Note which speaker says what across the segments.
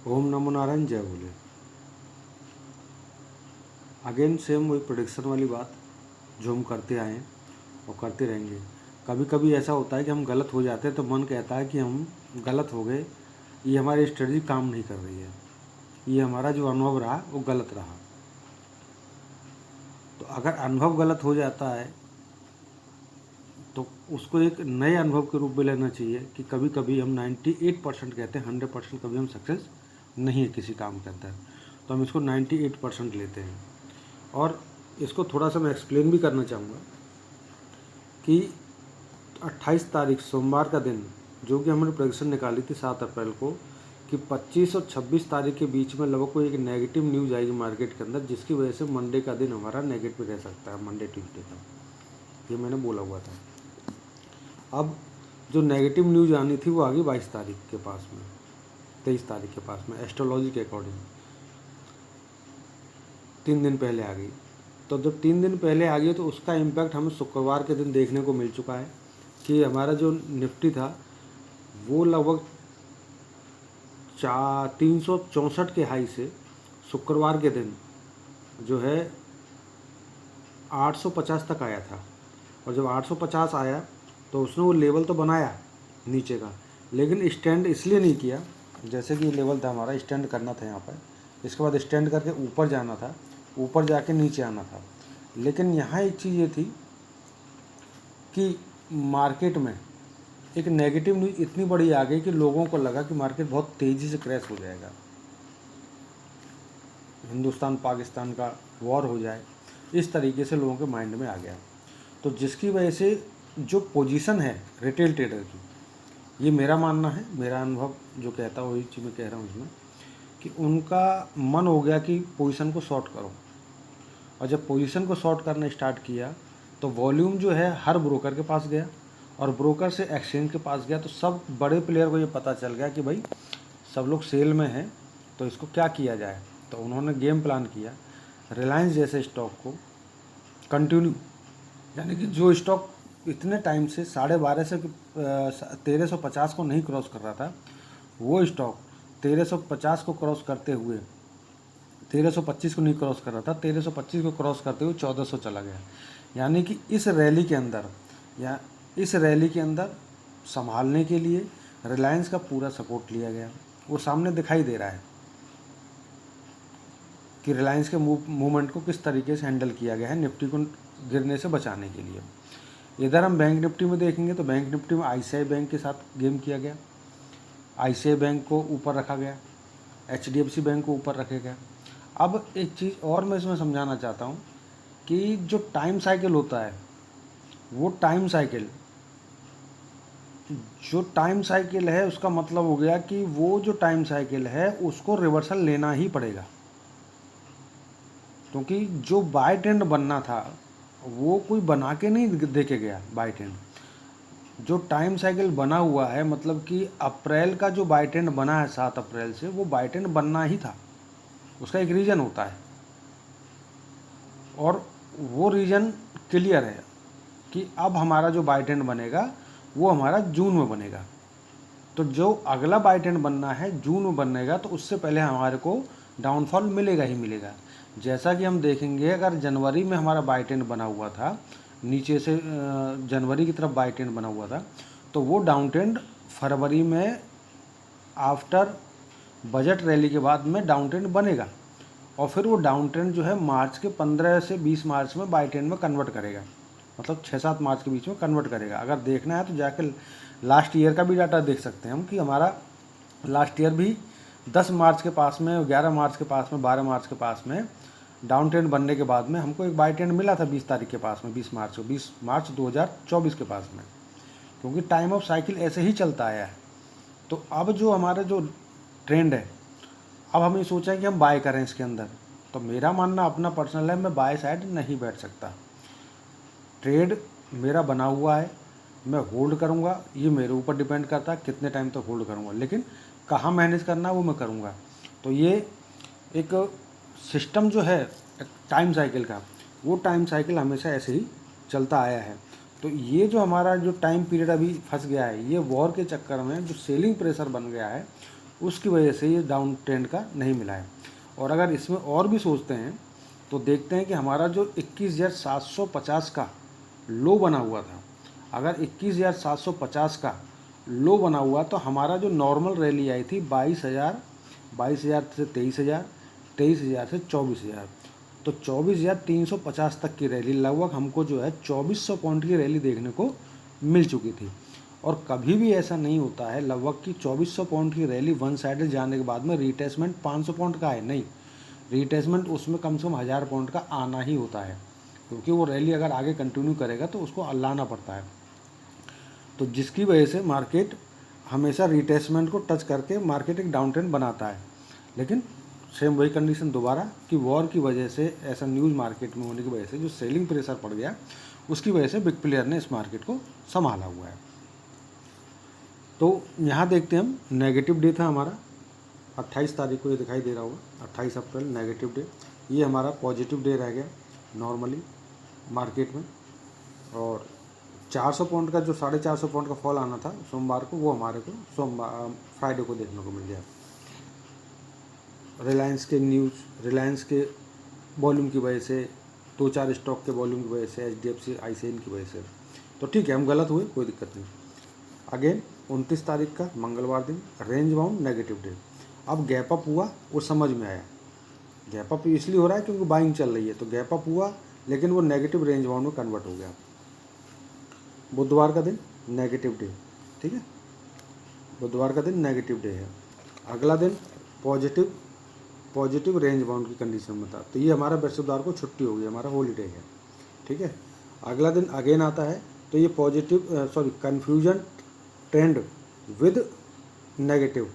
Speaker 1: ओम नमो नारायण, जय बोले। Again same वही प्रोडिक्शन वाली बात जो हम करते आए हैं और करते रहेंगे। कभी कभी ऐसा होता है कि हम गलत हो जाते हैं तो मन कहता है कि हम गलत हो गए, ये हमारी स्ट्रेटजी काम नहीं कर रही है, ये हमारा जो अनुभव रहा वो गलत रहा। तो अगर अनुभव गलत हो जाता है तो उसको एक नए अनुभव के रूप में लेना चाहिए कि कभी कभी हम 98% कहते हैं, 100% कभी हम सक्सेस नहीं है किसी काम के अंदर, तो हम इसको 98% लेते हैं। और इसको थोड़ा सा मैं एक्सप्लेन भी करना चाहूँगा कि 28 तारीख सोमवार का दिन जो कि हमने प्रेडिक्शन निकाली थी 7 अप्रैल को कि 25 और 26 तारीख के बीच में लोगों को एक नेगेटिव न्यूज़ आएगी मार्केट के अंदर, जिसकी वजह से मंडे का दिन हमारा नेगेटिव रह सकता है, मंडे ट्यूसडे का, ये मैंने बोला हुआ था। अब जो नेगेटिव न्यूज़ आनी थी वो आ गई 22 तारीख के पास में, 23 तारीख के पास में, एस्ट्रोलॉजी के अकॉर्डिंग 3 दिन पहले आ गई। तो जब 3 दिन पहले आ गई तो उसका इम्पैक्ट हमें शुक्रवार के दिन देखने को मिल चुका है कि हमारा जो निफ्टी था वो लगभग 364 के हाई से शुक्रवार के दिन जो है 850 तक आया था। और जब 850 आया तो उसने वो लेवल तो बनाया नीचे का, लेकिन स्टैंड इसलिए नहीं किया, जैसे कि ये लेवल था हमारा, स्टैंड करना था यहाँ पर, इसके बाद स्टैंड करके ऊपर जाना था, ऊपर जाके नीचे आना था। लेकिन यहाँ एक चीज़ ये थी कि मार्केट में एक नेगेटिव न्यूज़ इतनी बड़ी आ गई कि लोगों को लगा कि मार्केट बहुत तेज़ी से क्रैश हो जाएगा, हिंदुस्तान पाकिस्तान का वॉर हो जाए, इस तरीके से लोगों के माइंड में आ गया। तो जिसकी वजह से जो पोजीशन है रिटेल ट्रेडर की, ये मेरा मानना है, मेरा अनुभव जो कहता है वही चीज़ मैं कह रहा हूँ इसमें, कि उनका मन हो गया कि पोजीशन को शॉर्ट करो। और जब पोजीशन को शॉर्ट करना स्टार्ट किया तो वॉल्यूम जो है हर ब्रोकर के पास गया और ब्रोकर से एक्सचेंज के पास गया। तो सब बड़े प्लेयर को ये पता चल गया कि भाई सब लोग सेल में हैं, तो इसको क्या किया जाए। तो उन्होंने गेम प्लान किया, रिलायंस जैसे स्टॉक को कंटिन्यू, यानी कि जो स्टॉक इतने टाइम से 12.5 से 1350 को नहीं क्रॉस कर रहा था, वो स्टॉक 1350 को क्रॉस करते हुए 1325 को नहीं क्रॉस कर रहा था, 1325 को क्रॉस करते हुए 1400 चला गया। यानी कि इस रैली के अंदर संभालने के लिए रिलायंस का पूरा सपोर्ट लिया गया। वो सामने दिखाई दे रहा है कि रिलायंस के मूवमेंट को किस तरीके से हैंडल किया गया है निफ्टी को गिरने से बचाने के लिए। इधर हम बैंक निफ्टी में देखेंगे तो बैंक निफ्टी में आईसीआई बैंक के साथ गेम किया गया, आईसीआई बैंक को ऊपर रखा गया, एचडीएफसी बैंक को ऊपर रखा गया। अब एक चीज़ और मैं इसमें समझाना चाहता हूँ कि जो टाइम साइकिल होता है, वो टाइम साइकिल है, उसका मतलब हो गया कि वो जो टाइम साइकिल है उसको रिवर्सल लेना ही पड़ेगा, क्योंकि जो बाय ट्रेंड बनना था वो कोई बना के नहीं दे के गया। बाय ट्रेंड जो टाइम साइकिल बना हुआ है, मतलब कि अप्रैल का जो बाय ट्रेंड बना है 7 अप्रैल से, वो बाय ट्रेंड बनना ही था। उसका एक रीज़न होता है और वो रीज़न क्लियर है कि अब हमारा जो बाय ट्रेंड बनेगा वो हमारा जून में बनेगा। तो जो अगला बाय ट्रेंड बनना है जून में बनेगा, तो उससे पहले हमारे को डाउनफॉल मिलेगा ही मिलेगा। जैसा कि हम देखेंगे, अगर जनवरी में हमारा बाय ट्रेंड बना हुआ था, नीचे से जनवरी की तरफ बाय ट्रेंड बना हुआ था, तो वो डाउन ट्रेंड फरवरी में आफ्टर बजट रैली के बाद में डाउन ट्रेंड बनेगा और फिर वो डाउन ट्रेंड जो है मार्च के 15 से 20 मार्च में बाय ट्रेंड में कन्वर्ट करेगा, मतलब 6-7 मार्च के बीच में कन्वर्ट करेगा। अगर देखना है तो जाकर लास्ट ईयर का भी डाटा देख सकते हैं हम कि हमारा लास्ट ईयर भी 10 मार्च के पास में, 11 मार्च के पास में, 12 मार्च के पास में डाउन ट्रेंड बनने के बाद में हमको एक बाय ट्रेंड मिला था 20 तारीख के पास में, 20 मार्च को, 20 मार्च 2024 के पास में, क्योंकि टाइम ऑफ साइकिल ऐसे ही चलता आया है। तो अब जो हमारा जो ट्रेंड है, अब हमें सोचा कि हम बाय करें इसके अंदर, तो मेरा मानना अपना पर्सनल है, मैं बाय साइड नहीं बैठ सकता। ट्रेड मेरा बना हुआ है, मैं होल्ड करूँगा, ये मेरे ऊपर डिपेंड करता है कितने टाइम तक होल्ड करूँगा, लेकिन कहाँ मैनेज करना है वो मैं करूँगा। तो ये एक सिस्टम जो है टाइम साइकिल का, वो टाइम साइकिल हमेशा ऐसे ही चलता आया है। तो ये जो हमारा जो टाइम पीरियड अभी फंस गया है, ये वॉर के चक्कर में जो सेलिंग प्रेशर बन गया है, उसकी वजह से ये डाउन ट्रेंड का नहीं मिला है। और अगर इसमें और भी सोचते हैं तो देखते हैं कि हमारा जो 21,750 का लो बना हुआ था, अगर 21,750 का लो बना हुआ तो हमारा जो नॉर्मल रैली आई थी 22,000 से 23,000, 23,000 से 24,000, तो 24,350 तक की रैली लगभग हमको जो है 2400 पॉइंट की रैली देखने को मिल चुकी थी। और कभी भी ऐसा नहीं होता है लगभग कि 2400 पॉइंट की रैली वन साइडेड जाने के बाद में रिटेसमेंट 500 पॉइंट का है, नहीं, रिटेसमेंट उसमें कम से कम 1000 पॉइंट का आना ही होता है, क्योंकि वो रैली अगर आगे कंटिन्यू करेगा तो उसको अल्लाना पड़ता है। तो जिसकी वजह से मार्केट हमेशा रिटेसमेंट को टच करके मार्केट एक डाउन ट्रेंड बनाता है। लेकिन सेम वही कंडीशन दोबारा कि वॉर की वजह से, ऐसा न्यूज़ मार्केट में होने की वजह से जो सेलिंग प्रेशर पड़ गया, उसकी वजह से बिग प्लेयर ने इस मार्केट को संभाला हुआ है। तो यहाँ देखते हैं हम, नेगेटिव डे था हमारा 28 तारीख को, ये दिखाई दे रहा होगा 28 अप्रैल नेगेटिव डे। ये हमारा पॉजिटिव डे रह गया नॉर्मली मार्केट में। और 400 पॉइंट का जो 450 पॉइंट का फॉल आना था सोमवार को, वो हमारे को फ्राइडे को देखने को मिल गया। रिलायंस के वॉल्यूम की वजह से, 2-4 स्टॉक के वॉल्यूम की वजह से, HDFC ICICI की वजह से, तो ठीक है हम गलत हुए, कोई दिक्कत नहीं। अगेन 29 तारीख का मंगलवार दिन रेंज बाउंड नेगेटिव डे। अब गैप अप हुआ, वो समझ में आया, गैप अप इसलिए हो रहा है क्योंकि बाइंग चल रही है, तो गैप अप हुआ लेकिन वो नेगेटिव रेंज बाउंड में कन्वर्ट हो गया। बुधवार का दिन नेगेटिव डे, ठीक है, बुधवार का दिन नेगेटिव डे है। अगला दिन पॉजिटिव रेंज बाउंड की कंडीशन में था, तो ये हमारा बृहस्पतिवार को छुट्टी होगी, हमारा हॉलीडे है, ठीक है। अगला दिन अगेन आता है, तो ये कन्फ्यूजन ट्रेंड विद नेगेटिव,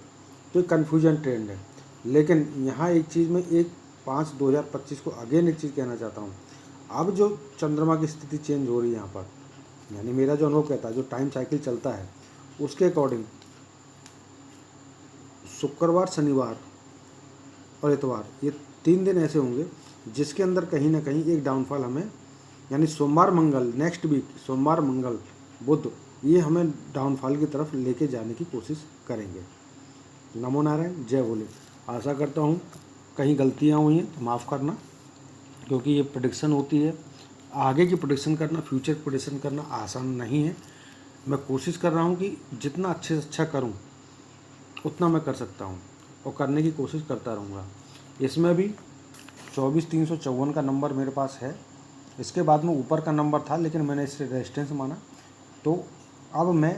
Speaker 1: तो कन्फ्यूजन ट्रेंड है। लेकिन यहाँ एक चीज़ में 1/5/2025 को अगेन एक चीज़ कहना चाहता हूँ, अब जो चंद्रमा की स्थिति चेंज हो रही है यहाँ पर, यानी मेरा जो अनुभव कहता है, जो टाइम साइकिल चलता है उसके अकॉर्डिंग शुक्रवार, शनिवार और इतवार, ये 3 दिन ऐसे होंगे जिसके अंदर कहीं ना कहीं एक डाउनफॉल हमें, यानी सोमवार मंगल नेक्स्ट वीक, सोमवार मंगल बुध, ये हमें डाउनफॉल की तरफ लेके जाने की कोशिश करेंगे। नमो नारायण, जय भोले। आशा करता हूँ कहीं गलतियाँ हुई हैं तो माफ़ करना, क्योंकि ये प्रेडिक्शन होती है, आगे की प्रेडिक्शन करना, फ्यूचर प्रेडिक्शन करना आसान नहीं है। मैं कोशिश कर रहा हूँ कि जितना अच्छे से अच्छा करूँ उतना मैं कर सकता हूँ, और करने की कोशिश करता रहूँगा। इसमें भी 24,354 का नंबर मेरे पास है, इसके बाद में ऊपर का नंबर था लेकिन मैंने इसे रेजिस्टेंस माना, तो अब मैं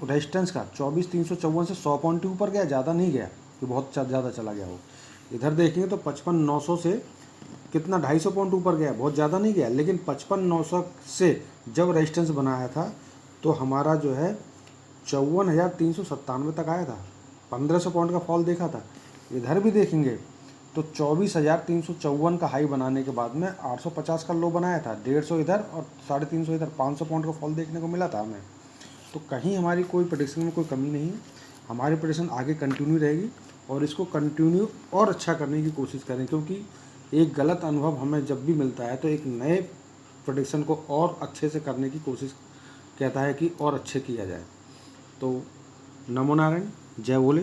Speaker 1: रेजिस्टेंस का 24,354 से 100 पॉइंट ऊपर गया, ज़्यादा नहीं गया कि बहुत ज़्यादा चला गया हो। इधर देखेंगे तो 55,900 से कितना 250 पॉइंट ऊपर गया, बहुत ज़्यादा नहीं गया, लेकिन 55,900 से जब रेजिस्टेंस बनाया था तो हमारा जो है 54,397 तक आया था, 1500 पॉइंट का फॉल देखा था। इधर भी देखेंगे तो 24,354 का हाई बनाने के बाद में 850 का लो बनाया था, 150 इधर और 350 इधर, 500 पॉइंट का फॉल देखने को मिला था हमें। तो कहीं हमारी कोई प्रेडिक्शन में कोई कमी नहीं है, हमारी प्रेडिक्शन आगे कंटिन्यू रहेगी और इसको कंटिन्यू और अच्छा करने की कोशिश करें, क्योंकि एक गलत अनुभव हमें जब भी मिलता है तो एक नए प्रेडिक्शन को और अच्छे से करने की कोशिश कहता है कि और अच्छे किया जाए। तो नमो नारायण, जय भोले।